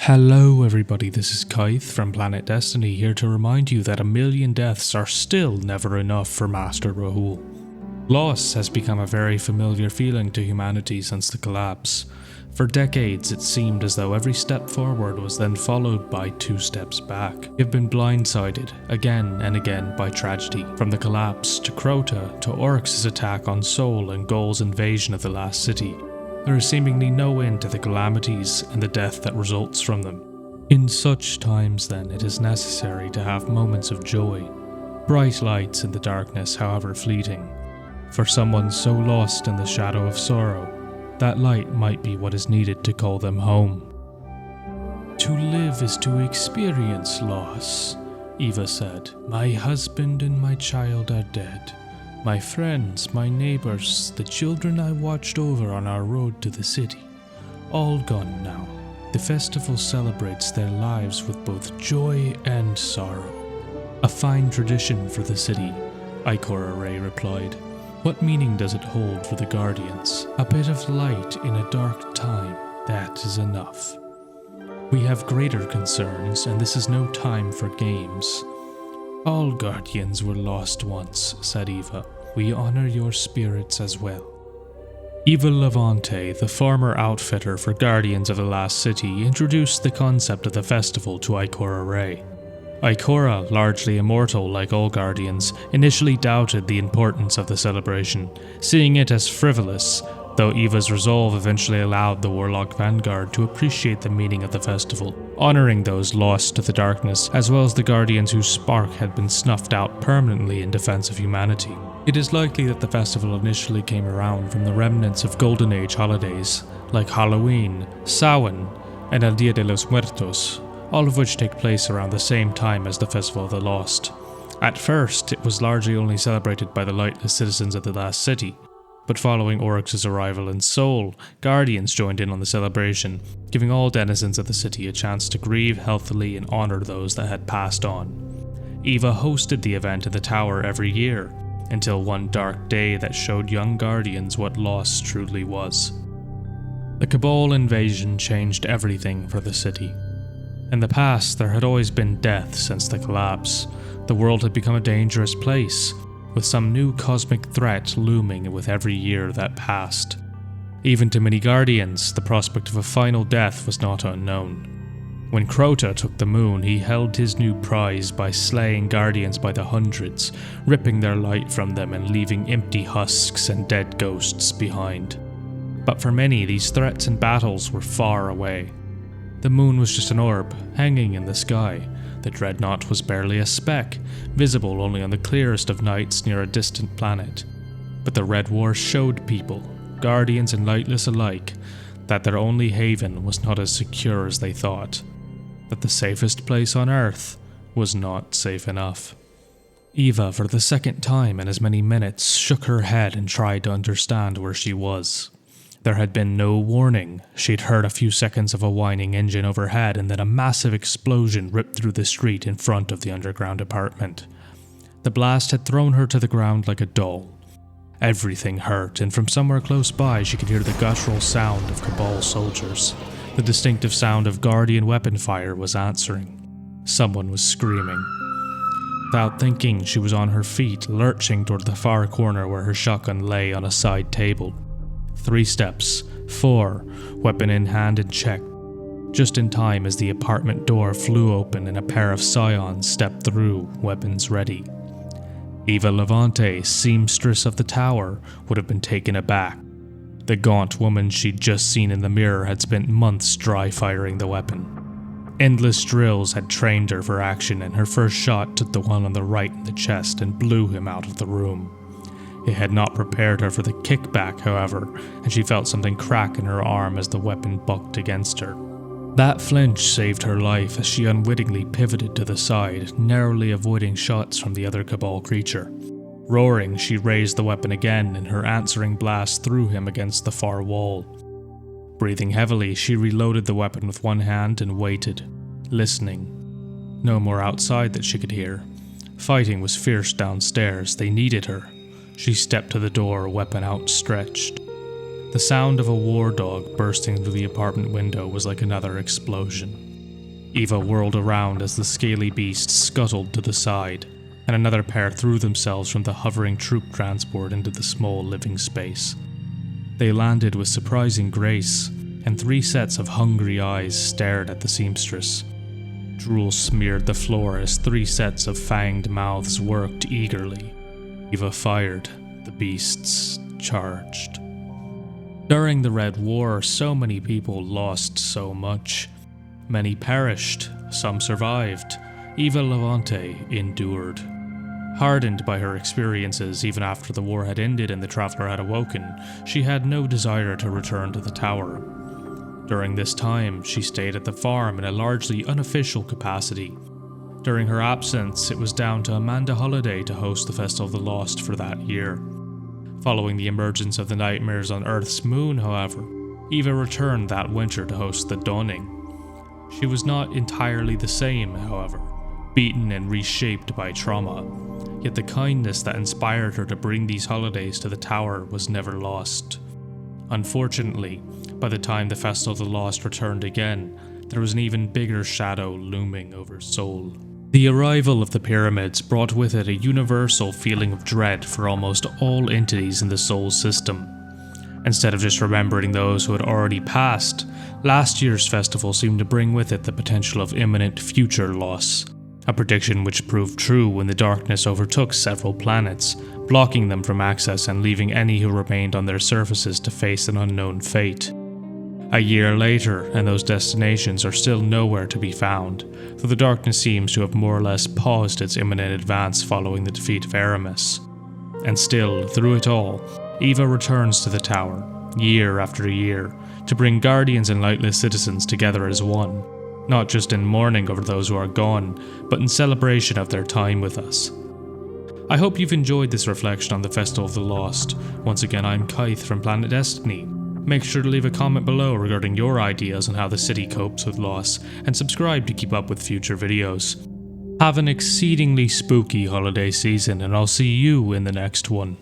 Hello everybody, this is Kythe from Planet Destiny, here to remind you that 1,000,000 deaths are still never enough for Master Rahul. Loss has become a very familiar feeling to humanity since the collapse. For decades it seemed as though every step forward was then followed by 2 steps back. We have been blindsided again and again by tragedy, from the collapse to Crota to Oryx's attack on Sol and Gaul's invasion of the last city. There is seemingly no end to the calamities and the death that results from them. In such times then, it is necessary to have moments of joy, bright lights in the darkness however fleeting. For someone so lost in the shadow of sorrow, that light might be what is needed to call them home. "To live is to experience loss," Eva said. "My husband and my child are dead. My friends, my neighbors, the children I watched over on our road to the city, all gone now. The festival celebrates their lives with both joy and sorrow." "A fine tradition for the city," Ikora Ray replied. "What meaning does it hold for the Guardians? A bit of light in a dark time, that is enough. We have greater concerns, and this is no time for games." "All Guardians were lost once," said Eva. "We honor your spirits as well." Eva Levante, the former outfitter for Guardians of the Last City, introduced the concept of the festival to Ikora Ray. Ikora, largely immortal like all Guardians, initially doubted the importance of the celebration, seeing it as frivolous, though Eva's resolve eventually allowed the Warlock Vanguard to appreciate the meaning of the festival, honoring those lost to the darkness, as well as the Guardians whose spark had been snuffed out permanently in defense of humanity. It is likely that the festival initially came around from the remnants of Golden Age holidays, like Halloween, Samhain, and El Dia de los Muertos, all of which take place around the same time as the Festival of the Lost. At first, it was largely only celebrated by the lightless citizens of the Last City, but following Oryx's arrival in Sol, Guardians joined in on the celebration, giving all denizens of the city a chance to grieve healthily and honor those that had passed on. Eva hosted the event in the tower every year, until one dark day that showed young Guardians what loss truly was. The Cabal invasion changed everything for the city. In the past, there had always been death since the collapse. The world had become a dangerous place, with some new cosmic threat looming with every year that passed. Even to many Guardians, the prospect of a final death was not unknown. When Crota took the moon, he held his new prize by slaying Guardians by the hundreds, ripping their light from them and leaving empty husks and dead ghosts behind. But for many, these threats and battles were far away. The moon was just an orb, hanging in the sky. The dreadnought was barely a speck, visible only on the clearest of nights near a distant planet. But the Red War showed people, Guardians and Lightless alike, that their only haven was not as secure as they thought. That the safest place on Earth was not safe enough. Eva, for the second time in as many minutes, shook her head and tried to understand where she was. There had been no warning. She'd heard a few seconds of a whining engine overhead, and then a massive explosion ripped through the street in front of the underground apartment. The blast had thrown her to the ground like a doll. Everything hurt, and from somewhere close by she could hear the guttural sound of Cabal soldiers. The distinctive sound of Guardian weapon fire was answering. Someone was screaming. Without thinking, she was on her feet, lurching toward the far corner where her shotgun lay on a side table. 3 steps, 4, weapon in hand and check, just in time as the apartment door flew open and a pair of scions stepped through, weapons ready. Eva Levante, seamstress of the tower, would have been taken aback. The gaunt woman she'd just seen in the mirror had spent months dry-firing the weapon. Endless drills had trained her for action, and her first shot took the one on the right in the chest and blew him out of the room. It had not prepared her for the kickback, however, and she felt something crack in her arm as the weapon bucked against her. That flinch saved her life as she unwittingly pivoted to the side, narrowly avoiding shots from the other Cabal creature. Roaring, she raised the weapon again, and her answering blast threw him against the far wall. Breathing heavily, she reloaded the weapon with one hand and waited, listening. No more outside that she could hear. Fighting was fierce downstairs. They needed her. She stepped to the door, weapon outstretched. The sound of a war dog bursting through the apartment window was like another explosion. Eva whirled around as the scaly beast scuttled to the side, and another pair threw themselves from the hovering troop transport into the small living space. They landed with surprising grace, and 3 sets of hungry eyes stared at the seamstress. Drool smeared the floor as 3 sets of fanged mouths worked eagerly. Eva fired. The beasts charged. During the Red War, so many people lost so much. Many perished, some survived. Eva Levante endured. Hardened by her experiences even after the war had ended and the Traveler had awoken, she had no desire to return to the tower. During this time, she stayed at the farm in a largely unofficial capacity. During her absence, it was down to Amanda Holliday to host the Festival of the Lost for that year. Following the emergence of the nightmares on Earth's moon, however, Eva returned that winter to host the Dawning. She was not entirely the same, however, beaten and reshaped by trauma, yet the kindness that inspired her to bring these holidays to the tower was never lost. Unfortunately, by the time the Festival of the Lost returned again, there was an even bigger shadow looming over Seoul. The arrival of the pyramids brought with it a universal feeling of dread for almost all entities in the Seoul system. Instead of just remembering those who had already passed, last year's festival seemed to bring with it the potential of imminent future loss, a prediction which proved true when the darkness overtook several planets, blocking them from access and leaving any who remained on their surfaces to face an unknown fate. A year later, and those destinations are still nowhere to be found, though the darkness seems to have more or less paused its imminent advance following the defeat of Aramis. And still, through it all, Eva returns to the tower, year after year, to bring guardians and lightless citizens together as one, not just in mourning over those who are gone, but in celebration of their time with us. I hope you've enjoyed this reflection on the Festival of the Lost. Once again, I'm Kythe from Planet Destiny. Make sure to leave a comment below regarding your ideas on how the city copes with loss, and subscribe to keep up with future videos. Have an exceedingly spooky holiday season, and I'll see you in the next one.